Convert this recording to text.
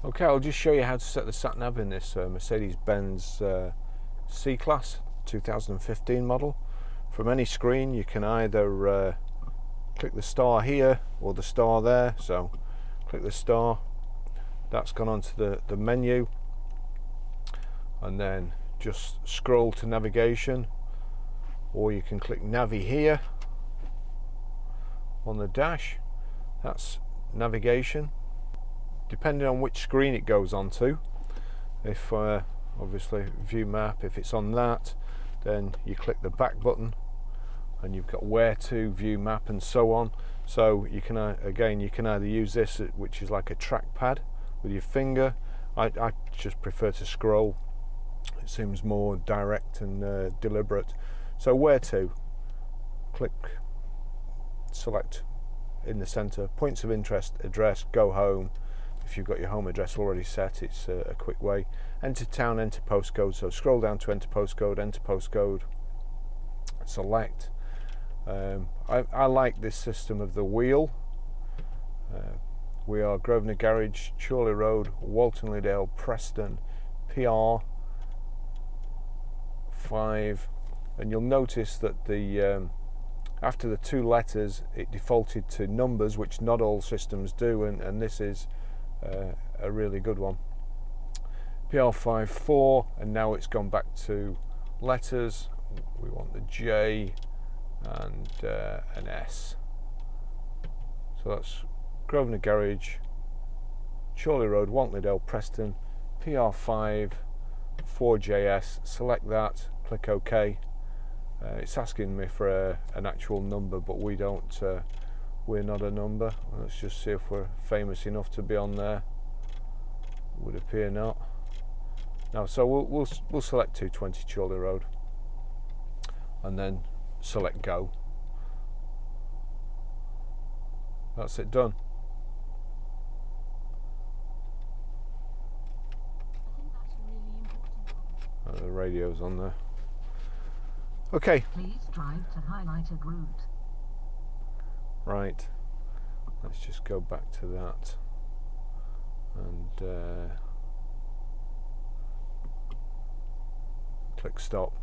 Okay, I'll just show you how to set the sat-nav in this Mercedes-Benz C-Class 2015 model. From any screen you can either click the star here or the star there. So click the star, that's gone onto the menu, and then just scroll to navigation, or you can click Navi here on the dash. That's navigation. Depending on which screen it goes onto, if obviously view map, if it's on that, then you click the back button and you've got where to, view map, and so on. So you can again, you can either use this, which is like a trackpad, with your finger. I just prefer to scroll. It seems more direct and deliberate. So where to, click, select in the center, points of interest, address, go home. If you've got your home address already set, it's a quick way. Enter town, enter postcode. So scroll down to enter postcode, select. I like this system of the wheel. We are Grosvenor Garage, Chorley Road, Walton Liddell, Preston, PR 5, and you'll notice that the after the 2 letters it defaulted to numbers, which not all systems do, and this is a really good one. PR54, and now it's gone back to letters. We want the J and an S. So that's Grosvenor Garage, Chorley Road, Walton Liddell, Preston, PR5 4JS. Select that, click OK. It's asking me for an actual number, but we don't. We're not a number. Let's just see if we're famous enough to be on there. Would appear not. No, so we'll select 220 Chorley Road, and then select go. That's it, done. The radio's on there. Okay. Please drive to highlighted route. Right. Let's just go back to that and click stop.